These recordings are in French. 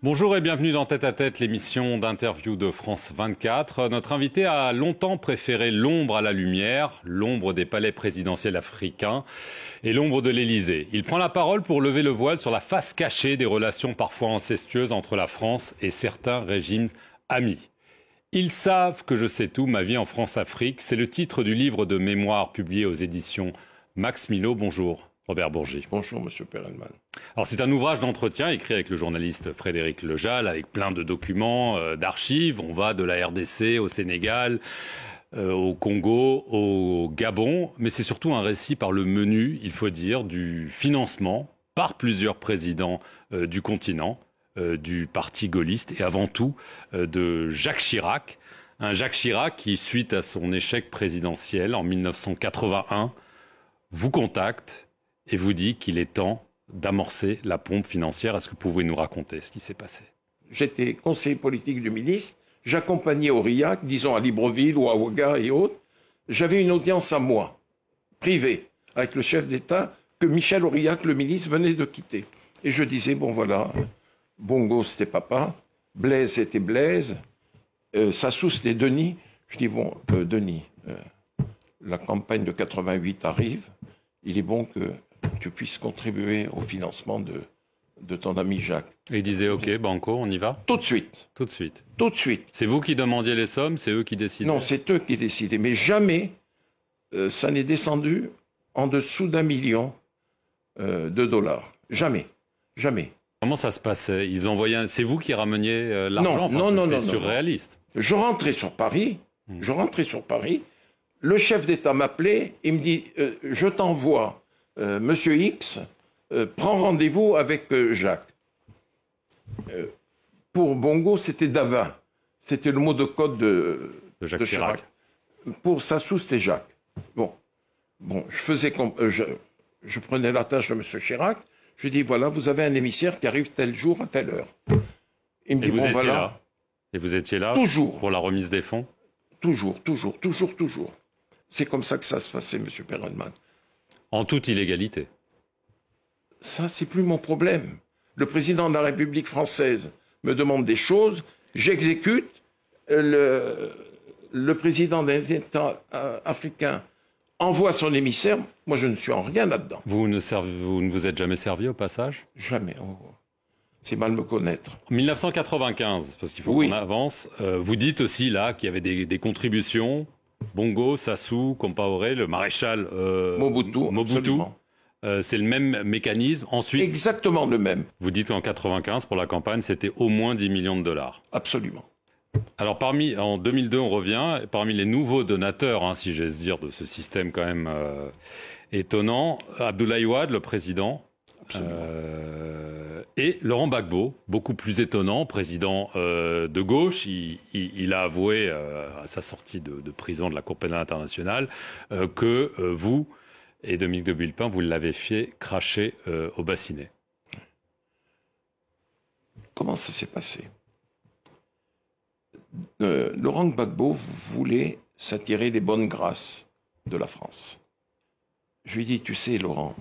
Bonjour et bienvenue dans Tête à Tête, l'émission d'interview de France 24. Notre invité a longtemps préféré l'ombre à la lumière, l'ombre des palais présidentiels africains et l'ombre de l'Élysée. Il prend la parole pour lever le voile sur la face cachée des relations parfois incestueuses entre la France et certains régimes amis. Ils savent que je sais tout, ma vie en France-Afrique. C'est le titre du livre de mémoire publié aux éditions Max Milo. Bonjour, Robert Bourgi. Bonjour, Monsieur Perelman. Alors c'est un ouvrage d'entretien écrit avec le journaliste Frédéric Lejal, avec plein de documents, d'archives. On va de la RDC au Sénégal, au Congo, au Gabon. Mais c'est surtout un récit par le menu, il faut dire, du financement par plusieurs présidents du continent, du parti gaulliste et avant tout de Jacques Chirac. Un Jacques Chirac qui, suite à son échec présidentiel en 1981, vous contacte et vous dit qu'il est temps d'amorcer la pompe financière. Est-ce que vous pouvez nous raconter ce qui s'est passé? J'étais conseiller politique du ministre. J'accompagnais Aurillac, disons à Libreville ou à Ouaga et autres. J'avais une audience à moi, privée, avec le chef d'État que Michel Aurillac, le ministre, venait de quitter. Et je disais, bon voilà, Bongo c'était papa, Blaise c'était Blaise, Sassou c'était Denis. Je dis, bon, Denis, la campagne de 88 arrive, il est bon que tu puisses contribuer au financement de ton ami Jacques. Et il disait, OK, banco, on y va? Tout de suite. Tout de suite. Tout de suite. C'est vous qui demandiez les sommes, c'est eux qui décidaient? Non, c'est eux qui décidaient. Mais jamais ça n'est descendu en dessous d'1 million de dollars. Jamais. Jamais. Comment ça se passait? Ils envoyaient c'est vous qui rameniez l'argent? Non, c'est surréaliste. Je rentrais sur Paris. Le chef d'État m'appelait. Il me dit, je t'envoie Monsieur X, prends rendez-vous avec Jacques. Pour Bongo, c'était Davin. C'était le mot de code de Jacques Chirac. Pour Sassou, c'était Jacques. Bon, je faisais je prenais la tâche de Monsieur Chirac. Je lui dis, voilà, vous avez un émissaire qui arrive tel jour à telle heure. Il me dit, vous étiez voilà. là. Et vous étiez là Toujours. Pour la remise des fonds? Toujours. C'est comme ça que ça se passait, Monsieur Perelman. En toute illégalité. Ça, c'est plus mon problème. Le président de la République française me demande des choses, j'exécute. Le président des États africains envoie son émissaire. Moi, je ne suis en rien là-dedans. Vous ne vous êtes jamais servi au passage? Jamais. Oh. C'est mal me connaître. En 1995, parce qu'il faut qu'on avance, vous dites aussi là qu'il y avait des contributions. Bongo, Sassou, Compaoré, le maréchal Mobutu. C'est le même mécanisme. Ensuite, exactement le même. Vous dites qu'en 95, pour la campagne, c'était au moins 10 millions de dollars. Absolument. Alors, en 2002, on revient, parmi les nouveaux donateurs, si j'ose dire, de ce système quand même étonnant, Abdoulaye Wade, le président, et Laurent Gbagbo, beaucoup plus étonnant, président de gauche. Il a avoué à sa sortie de prison de la Cour pénale internationale que vous et Dominique de Villepin, vous l'avez fait cracher au bassinet. Comment ça s'est passé? Laurent Gbagbo voulait s'attirer les bonnes grâces de la France. Je lui ai dit, tu sais Laurent,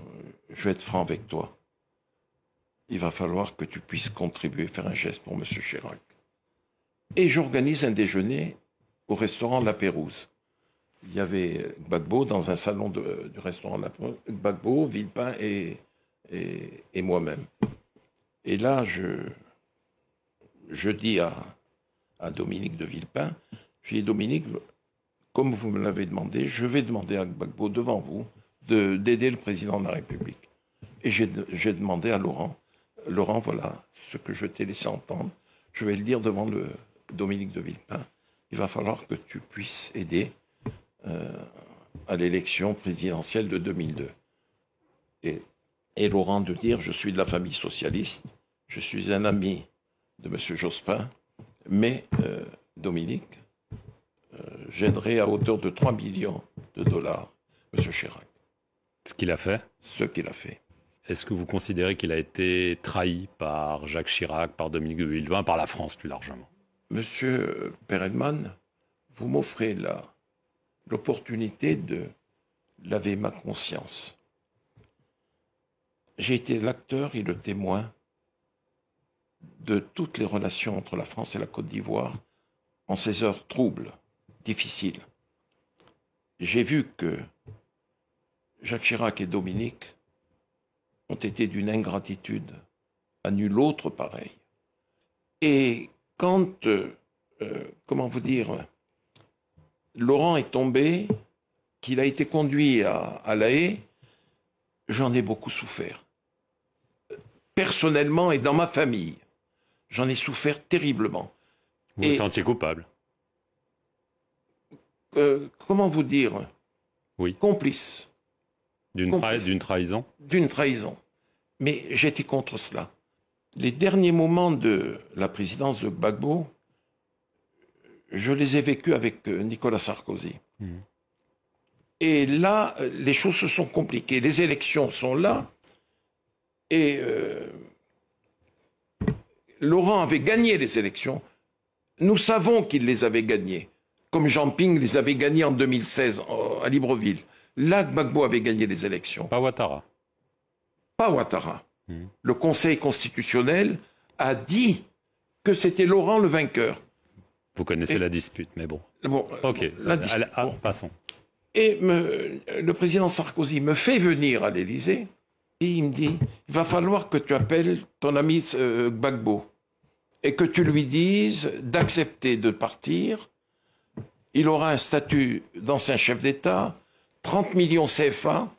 je vais être franc avec toi. Il va falloir que tu puisses contribuer, faire un geste pour M. Chirac. Et j'organise un déjeuner au restaurant La Pérouse. Il y avait Gbagbo dans un salon du restaurant La Pérouse, Gbagbo, Villepin et moi-même. Et là, je dis à Dominique de Villepin, je dis Dominique, comme vous me l'avez demandé, je vais demander à Gbagbo devant vous d'aider le président de la République. Et j'ai demandé à Laurent, voilà ce que je t'ai laissé entendre, je vais le dire devant Dominique de Villepin, il va falloir que tu puisses aider à l'élection présidentielle de 2002. Et Laurent de dire, je suis de la famille socialiste, je suis un ami de M. Jospin, mais Dominique, j'aiderai à hauteur de 3 millions de dollars M. Chirac. Ce qu'il a fait? Ce qu'il a fait. Est-ce que vous considérez qu'il a été trahi par Jacques Chirac, par Dominique de Villepin, par la France plus largement? Monsieur Perelman, vous m'offrez l'opportunité de laver ma conscience. J'ai été l'acteur et le témoin de toutes les relations entre la France et la Côte d'Ivoire en ces heures troubles, difficiles. J'ai vu que Jacques Chirac et Dominique ont été d'une ingratitude à nul autre pareil. Et quand, comment vous dire, Laurent est tombé, qu'il a été conduit à La Haye, j'en ai beaucoup souffert. Personnellement et dans ma famille, j'en ai souffert terriblement. Vous vous sentiez coupable? Comment vous dire? Oui. Complice. D'une trahison? D'une trahison. Mais j'étais contre cela. Les derniers moments de la présidence de Gbagbo, je les ai vécus avec Nicolas Sarkozy. Mmh. Et là, les choses se sont compliquées. Les élections sont là. Et Laurent avait gagné les élections. Nous savons qu'il les avait gagnées. Comme Jean Ping les avait gagnées en 2016 à Libreville. Là, Gbagbo avait gagné les élections. Pas Ouattara. Pas Ouattara. Le Conseil constitutionnel a dit que c'était Laurent le vainqueur. Vous connaissez la dispute, mais bon. Ok, passons. Et le président Sarkozy me fait venir à l'Élysée et il me dit, il va falloir que tu appelles ton ami Gbagbo et que tu lui dises d'accepter de partir. Il aura un statut d'ancien chef d'État, 30 millions CFA,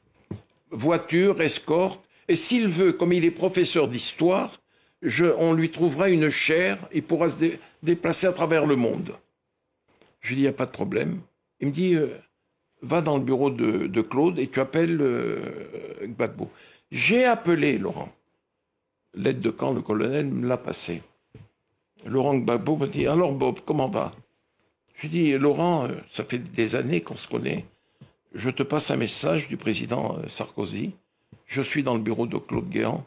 voiture, escorte, et s'il veut, comme il est professeur d'histoire, on lui trouvera une chaire, il pourra se déplacer à travers le monde. Je lui dis, il n'y a pas de problème. Il me dit, va dans le bureau de Claude et tu appelles Gbagbo. J'ai appelé Laurent. L'aide de camp, le colonel, me l'a passé. Laurent Gbagbo me dit, alors Bob, comment va? Je lui dis, Laurent, ça fait des années qu'on se connaît. Je te passe un message du président Sarkozy. Je suis dans le bureau de Claude Guéant.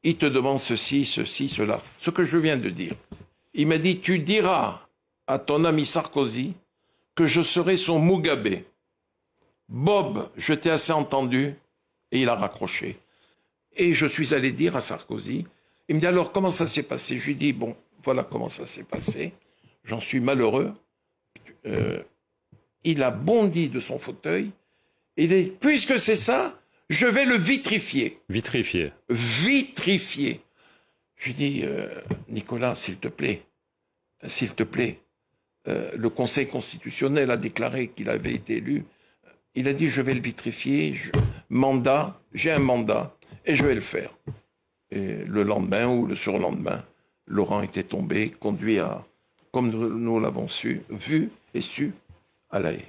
Il te demande ceci, ceci, cela. Ce que je viens de dire. Il m'a dit, tu diras à ton ami Sarkozy que je serai son Mugabe. Bob, je t'ai assez entendu. Et il a raccroché. Et je suis allé dire à Sarkozy, il me dit, alors comment ça s'est passé? Je lui dis, bon, voilà comment ça s'est passé. J'en suis malheureux. Il a bondi de son fauteuil. Il dit, puisque c'est ça, je vais le vitrifier. Vitrifier. Vitrifier. Je lui dis, Nicolas, s'il te plaît, le Conseil constitutionnel a déclaré qu'il avait été élu. Il a dit, je vais le vitrifier, j'ai un mandat, et je vais le faire. Et le lendemain ou le surlendemain, Laurent était tombé, conduit à, comme nous l'avons vu et su, à La Haye.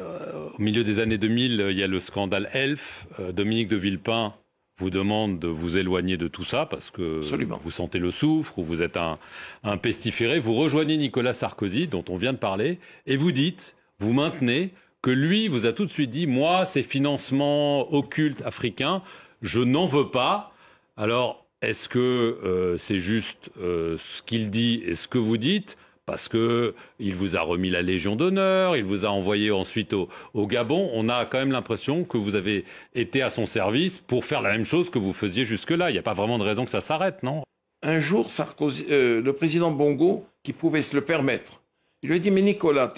Au milieu des années 2000, il y a le scandale Elf. Dominique de Villepin vous demande de vous éloigner de tout ça parce que Absolument. Vous sentez le soufre ou vous êtes un pestiféré. Vous rejoignez Nicolas Sarkozy, dont on vient de parler, et vous maintenez que lui vous a tout de suite dit, moi, ces financements occultes africains, je n'en veux pas. Alors, est-ce que c'est juste ce qu'il dit et ce que vous dites ? Parce qu'il vous a remis la Légion d'honneur, il vous a envoyé ensuite au Gabon. On a quand même l'impression que vous avez été à son service pour faire la même chose que vous faisiez jusque-là. Il n'y a pas vraiment de raison que ça s'arrête, non? Un jour, Sarkozy, le président Bongo, qui pouvait se le permettre, il lui a dit, mais Nicolas,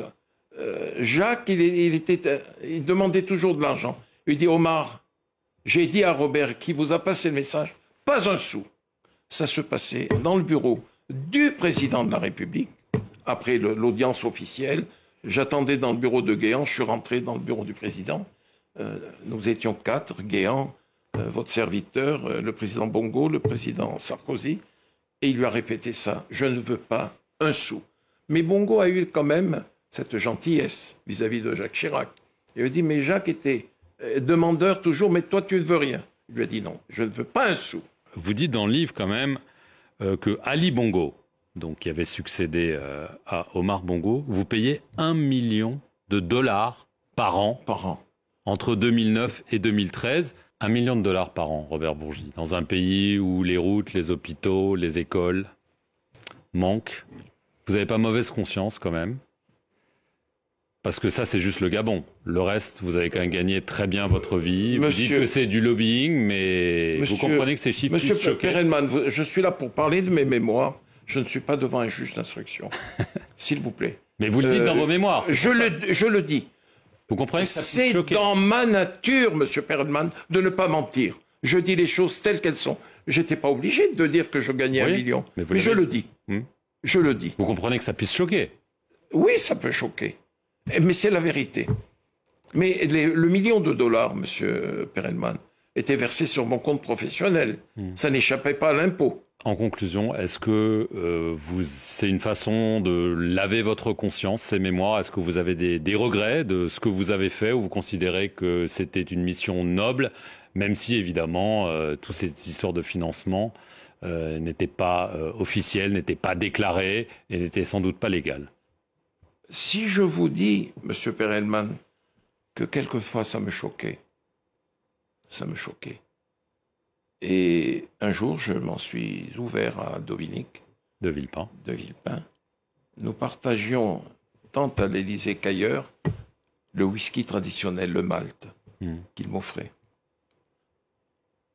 Jacques, il demandait toujours de l'argent. Il lui dit, Omar, j'ai dit à Robert, qui vous a passé le message, pas un sou. Ça se passait dans le bureau du président de la République. Après l'audience officielle, j'attendais dans le bureau de Guéant, je suis rentré dans le bureau du président. Nous étions 4, Guéant, votre serviteur, le président Bongo, le président Sarkozy, et il lui a répété ça, je ne veux pas un sou. Mais Bongo a eu quand même cette gentillesse vis-à-vis de Jacques Chirac. Il lui a dit, mais Jacques était demandeur toujours, mais toi tu ne veux rien. Il lui a dit non, je ne veux pas un sou. Vous dites dans le livre quand même que Ali Bongo, donc qui avait succédé à Omar Bongo, vous payez $1 million par an. Par an. Entre 2009 et 2013. $1 million par an, Robert Bourgi, dans un pays où les routes, les hôpitaux, les écoles manquent. Vous n'avez pas mauvaise conscience quand même? Parce que ça, c'est juste le Gabon. Le reste, vous avez quand même gagné très bien votre vie. Vous dites que c'est du lobbying, mais Vous comprenez que ces chiffres Monsieur puissent choquer. Perelman, je suis là pour parler de mes mémoires. Je ne suis pas devant un juge d'instruction. S'il vous plaît. Mais vous le dites dans vos mémoires. Je le dis. Vous comprenez que ça puisse C'est choquer. dans ma nature, monsieur Perelman, de ne pas mentir. Je dis les choses telles qu'elles sont. J'étais pas obligé de dire que je gagnais 1 million. Mais je le dis. Je le dis. Vous comprenez que ça puisse choquer. Oui, ça peut choquer. Mais c'est la vérité. Mais le million de dollars, monsieur Perelman, était versé sur mon compte professionnel. Ça n'échappait pas à l'impôt. En conclusion, est-ce que c'est une façon de laver votre conscience, ces mémoires? Est-ce que vous avez des regrets de ce que vous avez fait, ou vous considérez que c'était une mission noble, même si évidemment toutes ces histoires de financement n'étaient pas officielles, n'étaient pas déclarées et n'étaient sans doute pas légales? Si je vous dis, monsieur Perelman, que quelquefois ça me choquait, Et un jour, je m'en suis ouvert à Dominique de Villepin. Nous partagions, tant à l'Élysée qu'ailleurs, le whisky traditionnel, le malt, qu'il m'offrait.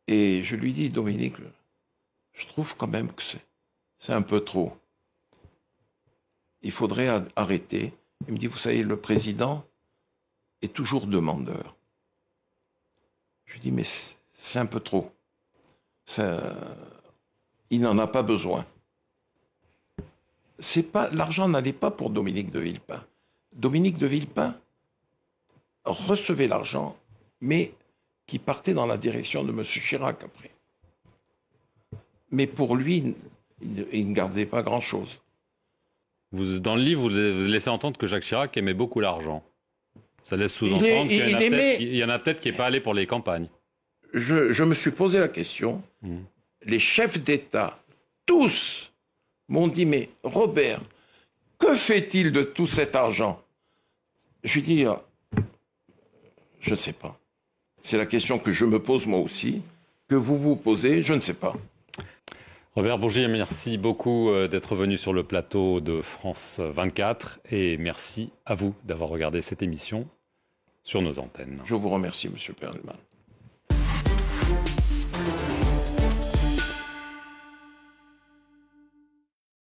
Et je lui dis, Dominique, je trouve quand même que c'est un peu trop. Il faudrait arrêter. Il me dit, vous savez, le président est toujours demandeur. Je lui dis, mais c'est un peu trop. Il n'en a pas besoin. L'argent n'allait pas pour Dominique de Villepin. Dominique de Villepin recevait l'argent, mais qui partait dans la direction de M. Chirac après. Mais pour lui, il ne gardait pas grand-chose. Dans le livre, vous laissez entendre que Jacques Chirac aimait beaucoup l'argent. Ça laisse sous-entendre qu'il y en a peut-être qui n'est pas allé pour les campagnes. Je me suis posé la question. Les chefs d'État, tous, m'ont dit, mais Robert, que fait-il de tout cet argent? Je lui dis, je ne sais pas. C'est la question que je me pose moi aussi, que vous vous posez, je ne sais pas. Robert Bourgier, merci beaucoup d'être venu sur le plateau de France 24 et merci à vous d'avoir regardé cette émission sur nos antennes. Je vous remercie, monsieur Perelman.